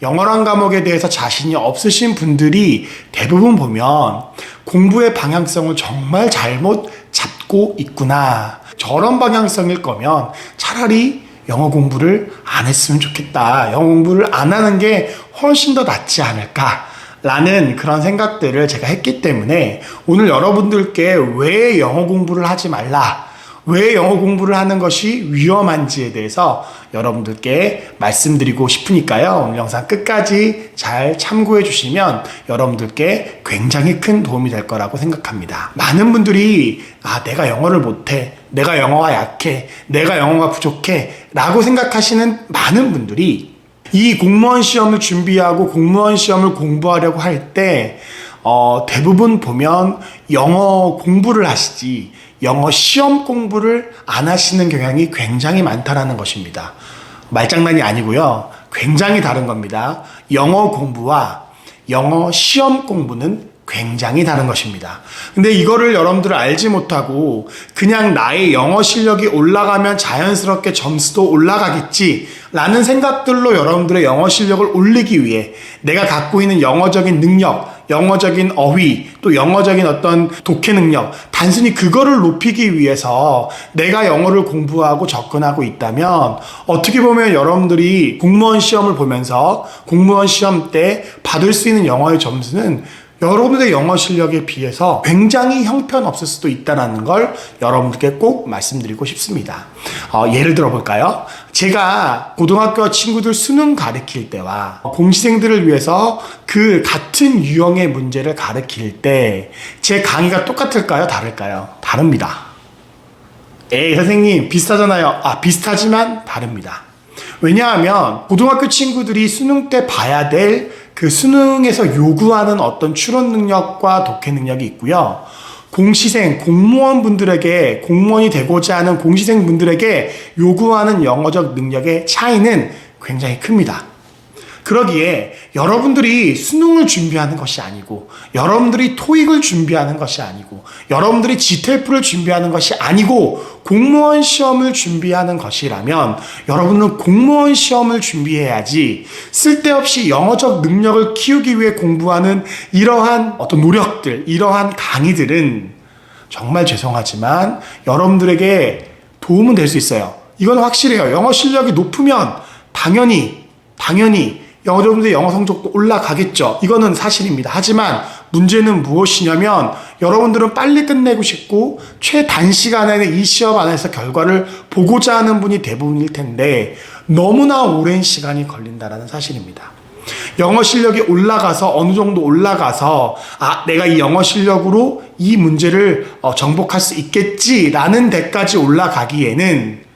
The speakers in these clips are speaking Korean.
영어란 과목에 대해서 자신이 없으신 분들이 대부분 보면 공부의 방향성을 정말 잘못 잡고 있구나. 저런 방향성일 거면 차라리 영어 공부를 안 했으면 좋겠다. 영어 공부를 안 하는 게 훨씬 더 낫지 않을까. 라는 그런 생각들을 제가 했기 때문에 오늘 여러분들께 왜 영어 공부를 하지 말라, 왜 영어 공부를 하는 것이 위험한지에 대해서 여러분들께 말씀드리고 싶으니까요. 오늘 영상 끝까지 잘 참고해 주시면 여러분들께 굉장히 큰 도움이 될 거라고 생각합니다. 많은 분들이 내가 영어를 못해, 내가 영어가 약해, 내가 영어가 부족해 라고 생각하시는 많은 분들이 이 공무원 시험을 준비하고 공무원 시험을 공부하려고 할 때 대부분 보면 영어 공부를 하시지 영어 시험 공부를 안 하시는 경향이 굉장히 많다라는 것입니다. 말장난이 아니고요. 굉장히 다른 겁니다. 영어 공부와 영어 시험 공부는 굉장히 다른 것입니다. 근데 이거를 여러분들 알지 못하고 그냥 나의 영어 실력이 올라가면 자연스럽게 점수도 올라가겠지 라는 생각들로 여러분들의 영어 실력을 올리기 위해 내가 갖고 있는 영어적인 능력, 영어적인 어휘, 또 영어적인 어떤 독해 능력, 단순히 그거를 높이기 위해서 내가 영어를 공부하고 접근하고 있다면 어떻게 보면 여러분들이 공무원 시험을 보면서 공무원 시험 때 받을 수 있는 영어의 점수는 여러분들의 영어 실력에 비해서 굉장히 형편없을 수도 있다는 걸 여러분들께 꼭 말씀드리고 싶습니다. 예를 들어 볼까요? 제가 고등학교 친구들 수능 가르칠 때와 공시생들을 위해서 그 같은 유형의 문제를 가르칠 때 제 강의가 똑같을까요? 다를까요? 다릅니다. 에이 선생님 비슷하잖아요. 비슷하지만 다릅니다. 왜냐하면 고등학교 친구들이 수능 때 봐야 될 그 수능에서 요구하는 어떤 추론 능력과 독해 능력이 있고요. 공시생, 공무원분들에게, 공무원이 되고자 하는 공시생분들에게 요구하는 영어적 능력의 차이는 굉장히 큽니다. 그러기에 여러분들이 수능을 준비하는 것이 아니고, 여러분들이 토익을 준비하는 것이 아니고, 여러분들이 GTF를 준비하는 것이 아니고, 공무원 시험을 준비하는 것이라면 여러분은 공무원 시험을 준비해야지 쓸데없이 영어적 능력을 키우기 위해 공부하는 이러한 어떤 노력들, 이러한 강의들은 정말 죄송하지만 여러분들에게 도움은 될 수 있어요. 이건 확실해요. 영어 실력이 높으면 당연히 여러분들의 영어 성적도 올라가겠죠. 이거는 사실입니다. 하지만 문제는 무엇이냐면 여러분들은 빨리 끝내고 싶고 최단시간에 이 시험 안에서 결과를 보고자 하는 분이 대부분일 텐데 너무나 오랜 시간이 걸린다는 사실입니다. 영어 실력이 올라가서 어느 정도 올라가서 내가 이 영어 실력으로 이 문제를 정복할 수 있겠지라는 데까지 올라가기에는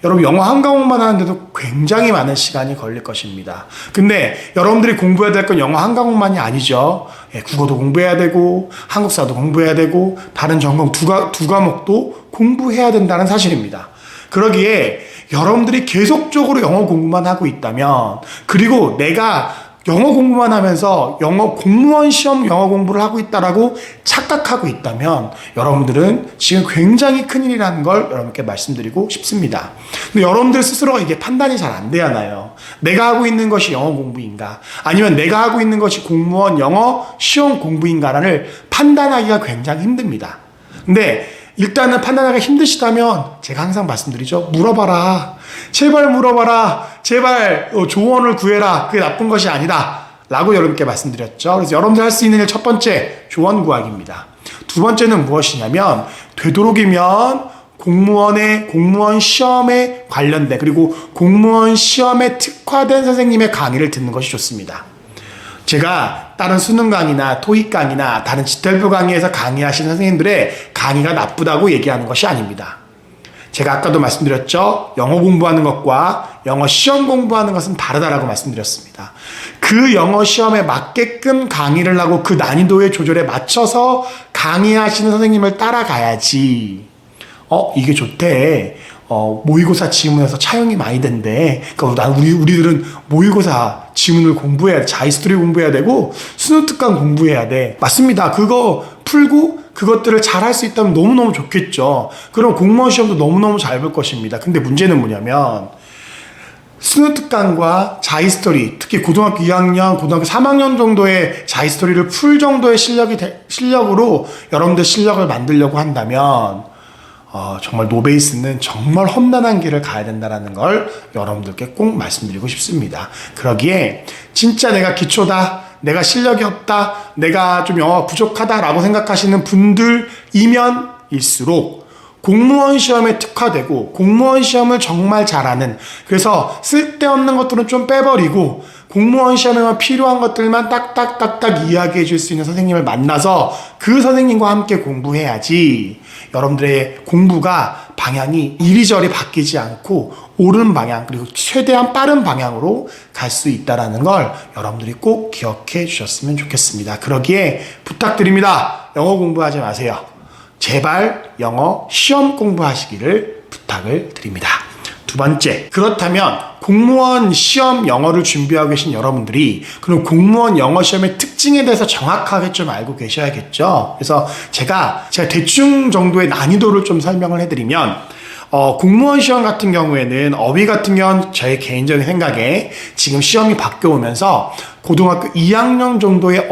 여러분 영어 한 과목만 하는데도 굉장히 많은 시간이 걸릴 것입니다. 근데 여러분들이 공부해야 될 건 영어 한 과목만이 아니죠. 국어도 공부해야 되고 한국사도 공부해야 되고 다른 전공 두 과목도 공부해야 된다는 사실입니다. 그러기에 여러분들이 계속적으로 영어 공부만 하고 있다면, 그리고 내가 영어 공부만 하면서 공무원 시험 영어 공부를 하고 있다라고 착각하고 있다면 여러분들은 지금 굉장히 큰일이라는 걸 여러분께 말씀드리고 싶습니다. 근데 여러분들 스스로가 이게 판단이 잘 안 되잖아요. 내가 하고 있는 것이 영어 공부인가, 아니면 내가 하고 있는 것이 공무원 영어 시험 공부인가를 판단하기가 굉장히 힘듭니다. 근데 일단은 판단하기가 힘드시다면 제가 항상 말씀드리죠. 물어봐라. 제발 물어봐라. 제발 조언을 구해라. 그게 나쁜 것이 아니다 라고 여러분께 말씀드렸죠. 그래서 여러분들 할 수 있는 일 첫 번째, 조언 구하기입니다. 두 번째는 무엇이냐면 되도록이면 공무원 시험에 관련된, 그리고 공무원 시험에 특화된 선생님의 강의를 듣는 것이 좋습니다. 제가 다른 수능 강의나 토익 강의나 다른 GTF 강의에서 강의하시는 선생님들의 강의가 나쁘다고 얘기하는 것이 아닙니다. 제가 아까도 말씀드렸죠. 영어 공부하는 것과 영어 시험 공부하는 것은 다르다라고 말씀드렸습니다. 그 영어 시험에 맞게끔 강의를 하고 그 난이도의 조절에 맞춰서 강의하시는 선생님을 따라가야지. 이게 좋대. 모의고사 지문에서 차용이 많이 된대. 그러니까 우리들은 모의고사 지문을 공부해야 돼. 자히스토리 공부해야 되고 수능 특강 공부해야 돼. 맞습니다. 그거 풀고 그것들을 잘 할 수 있다면 너무너무 좋겠죠. 그럼 공무원 시험도 너무너무 잘 볼 것입니다. 근데 문제는 뭐냐면 수능 특강과 자히스토리, 특히 고등학교 2학년, 고등학교 3학년 정도의 자히스토리를 풀 정도의 실력으로 여러분들 실력을 만들려고 한다면 정말 노베이스는 정말 험난한 길을 가야 된다는 걸 여러분들께 꼭 말씀드리고 싶습니다. 그러기에 진짜 내가 기초다, 내가 실력이 없다, 내가 좀 영어가 부족하다라고 생각하시는 분들이면 일수록 공무원 시험에 특화되고 공무원 시험을 정말 잘하는, 그래서 쓸데없는 것들은 좀 빼버리고 공무원 시험에만 필요한 것들만 딱딱딱딱 이야기해 줄 수 있는 선생님을 만나서 그 선생님과 함께 공부해야지 여러분들의 공부가 방향이 이리저리 바뀌지 않고 옳은 방향, 그리고 최대한 빠른 방향으로 갈 수 있다는 걸 여러분들이 꼭 기억해 주셨으면 좋겠습니다. 그러기에 부탁드립니다. 영어 공부하지 마세요. 제발 영어 시험 공부하시기를 부탁을 드립니다. 두 번째, 그렇다면 공무원 시험 영어를 준비하고 계신 여러분들이 그럼 공무원 영어 시험의 특징에 대해서 정확하게 좀 알고 계셔야겠죠. 그래서 제가 대충 정도의 난이도를 좀 설명을 해드리면 공무원 시험 같은 경우에는 어휘 같은 경우는 제 개인적인 생각에 지금 시험이 바뀌어오면서 고등학교 2학년 정도의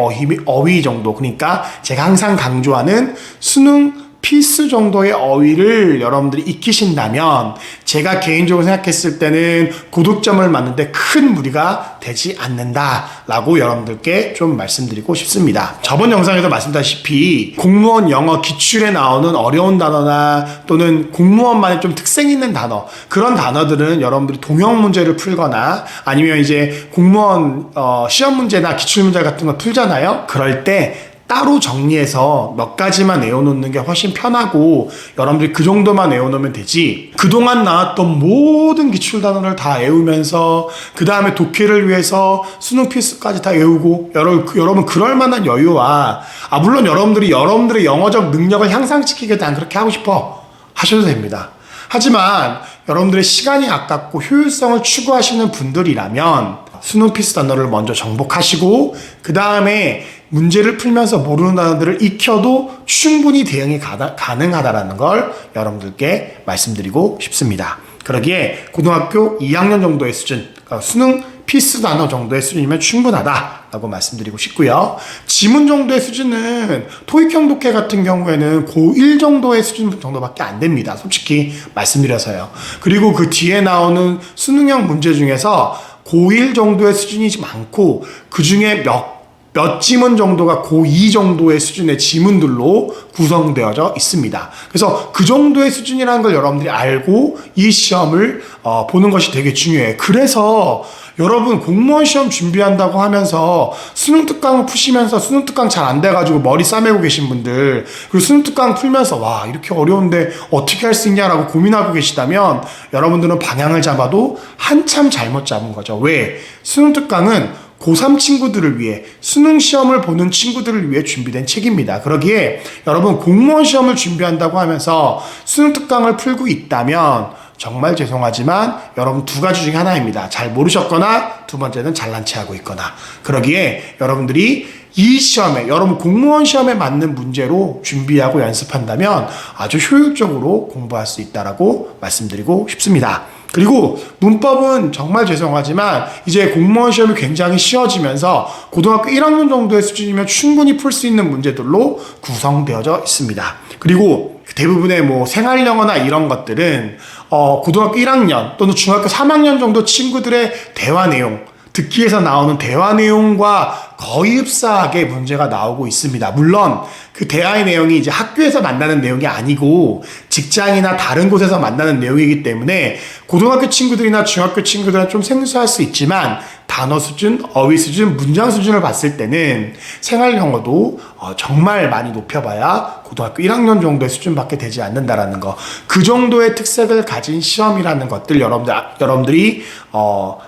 어휘 정도, 그러니까 제가 항상 강조하는 수능 필수 정도의 어휘를 여러분들이 익히신다면 제가 개인적으로 생각했을 때는 고득점을 맞는데 큰 무리가 되지 않는다라고 여러분들께 좀 말씀드리고 싶습니다. 저번 영상에서 말씀드렸다시피 공무원 영어 기출에 나오는 어려운 단어나 또는 공무원만의 좀 특색 있는 단어, 그런 단어들은 여러분들이 동형 문제를 풀거나 아니면 이제 공무원 시험 문제나 기출 문제 같은 거 풀잖아요. 그럴 때 따로 정리해서 몇 가지만 외워놓는 게 훨씬 편하고 여러분들이 그 정도만 외워놓으면 되지, 그동안 나왔던 모든 기출 단어를 다 외우면서 그 다음에 독해를 위해서 수능 필수까지 다 외우고 여러분 그럴 만한 여유와 물론 여러분들의 영어적 능력을 향상시키게 난 그렇게 하고 싶어 하셔도 됩니다. 하지만 여러분들의 시간이 아깝고 효율성을 추구하시는 분들이라면 수능 필수 단어를 먼저 정복하시고 그 다음에 문제를 풀면서 모르는 단어들을 익혀도 충분히 대응이 가능하다는 걸 여러분들께 말씀드리고 싶습니다. 그러기에 고등학교 2학년 정도의 수준, 그러니까 수능 필수 단어 정도의 수준이면 충분하다라고 말씀드리고 싶고요. 지문 정도의 수준은 토익형 독해 같은 경우에는 고1 정도의 수준 정도밖에 안 됩니다. 솔직히 말씀드려서요. 그리고 그 뒤에 나오는 수능형 문제 중에서 고1 정도의 수준이 많고 그 중에 몇 지문 정도가 고2 정도의 수준의 지문들로 구성되어져 있습니다. 그래서 그 정도의 수준이라는 걸 여러분들이 알고 이 시험을 보는 것이 되게 중요해요. 그래서 여러분 공무원 시험 준비한다고 하면서 수능 특강을 푸시면서 수능 특강 잘 안 돼가지고 머리 싸매고 계신 분들, 그리고 수능 특강 풀면서 와 이렇게 어려운데 어떻게 할 수 있냐라고 고민하고 계시다면 여러분들은 방향을 잡아도 한참 잘못 잡은 거죠. 왜? 수능 특강은 고3 친구들을 위해, 수능 시험을 보는 친구들을 위해 준비된 책입니다. 그러기에 여러분 공무원 시험을 준비한다고 하면서 수능 특강을 풀고 있다면 정말 죄송하지만 여러분 두 가지 중에 하나입니다. 잘 모르셨거나 두 번째는 잘난 체 하고 있거나. 그러기에 여러분들이 이 시험에, 여러분 공무원 시험에 맞는 문제로 준비하고 연습한다면 아주 효율적으로 공부할 수 있다라고 말씀드리고 싶습니다. 그리고 문법은 정말 죄송하지만 이제 공무원 시험이 굉장히 쉬워지면서 고등학교 1학년 정도의 수준이면 충분히 풀 수 있는 문제들로 구성되어져 있습니다. 그리고 대부분의 생활 영어나 이런 것들은 고등학교 1학년 또는 중학교 3학년 정도 친구들의 대화 내용, 듣기에서 나오는 대화 내용과 거의 흡사하게 문제가 나오고 있습니다. 물론 그 대화의 내용이 이제 학교에서 만나는 내용이 아니고 직장이나 다른 곳에서 만나는 내용이기 때문에 고등학교 친구들이나 중학교 친구들은 좀 생소할 수 있지만 단어 수준, 어휘 수준, 문장 수준을 봤을 때는 생활 영어도 정말 많이 높여봐야 고등학교 1학년 정도의 수준밖에 되지 않는다라는 거, 그 정도의 특색을 가진 시험이라는 것들 여러분들이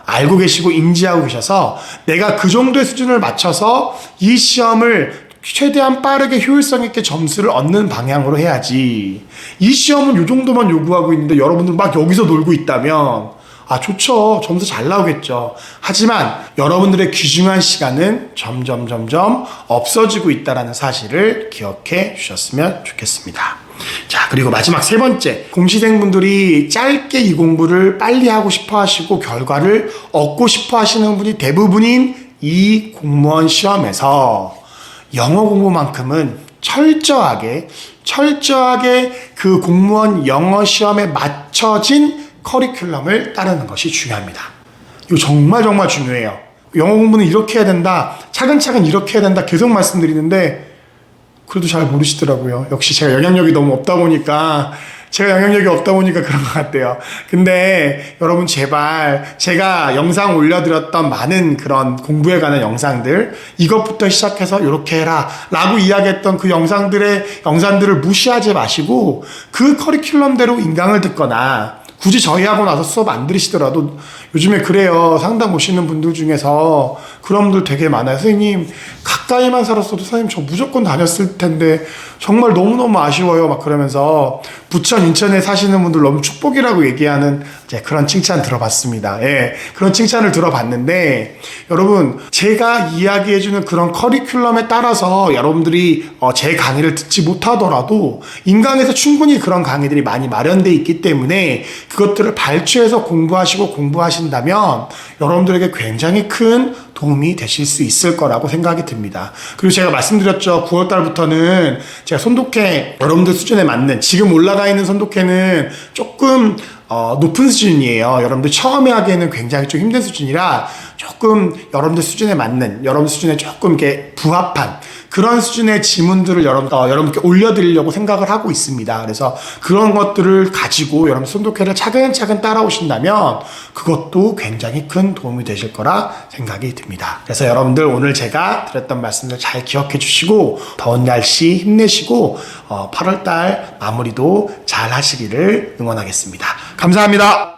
알고 계시고 인지하고 계셔서 내가 그 정도의 수준을 맞춰서 이 시험을 최대한 빠르게 효율성 있게 점수를 얻는 방향으로 해야지, 이 시험은 이 정도만 요구하고 있는데 여러분들 막 여기서 놀고 있다면 좋죠. 점수 잘 나오겠죠. 하지만 여러분들의 귀중한 시간은 점점 없어지고 있다는 사실을 기억해 주셨으면 좋겠습니다. 자, 그리고 마지막 세 번째. 공시생분들이 짧게 이 공부를 빨리 하고 싶어 하시고 결과를 얻고 싶어 하시는 분이 대부분인 이 공무원 시험에서 영어 공부만큼은 철저하게 그 공무원 영어 시험에 맞춰진 커리큘럼을 따르는 것이 중요합니다. 이거 정말 중요해요. 영어 공부는 이렇게 해야 된다, 차근차근 이렇게 해야 된다 계속 말씀드리는데 그래도 잘 모르시더라고요. 역시 제가 영향력이 너무 없다 보니까 그런 것 같아요. 근데 여러분 제발 제가 영상 올려드렸던 많은 그런 공부에 관한 영상들, 이것부터 시작해서 이렇게 해라 라고 이야기했던 그 영상들을 무시하지 마시고 그 커리큘럼대로 인강을 듣거나, 굳이 저희하고 나서 수업 안 들으시더라도 요즘에 그래요. 상담 오시는 분들 중에서 그런 분들 되게 많아요. 선생님 가까이만 살았어도 선생님 저 무조건 다녔을 텐데 정말 너무너무 아쉬워요 막 그러면서 부천 인천에 사시는 분들 너무 축복이라고 얘기하는 그런 칭찬 들어봤습니다. 예, 그런 칭찬을 들어봤는데 여러분 제가 이야기해주는 그런 커리큘럼에 따라서 여러분들이 제 강의를 듣지 못하더라도 인강에서 충분히 그런 강의들이 많이 마련되어 있기 때문에 그것들을 발췌해서 공부하신다면 여러분들에게 굉장히 큰 도움이 되실 수 있을 거라고 생각이 듭니다. 그리고 제가 말씀드렸죠. 9월 달부터는 제가 손독해 여러분들 수준에 맞는, 지금 올라가 있는 손독해는 조금 높은 수준이에요. 여러분들 처음에 하기에는 굉장히 좀 힘든 수준이라 조금 여러분들 수준에 맞는, 여러분 수준에 조금 이렇게 부합한 그런 수준의 지문들을 여러분께 올려드리려고 생각을 하고 있습니다. 그래서 그런 것들을 가지고 여러분 손독해를 차근차근 따라오신다면 그것도 굉장히 큰 도움이 되실 거라 생각이 듭니다. 그래서 여러분들 오늘 제가 드렸던 말씀들 잘 기억해 주시고 더운 날씨 힘내시고 8월달 마무리도 잘 하시기를 응원하겠습니다. 감사합니다.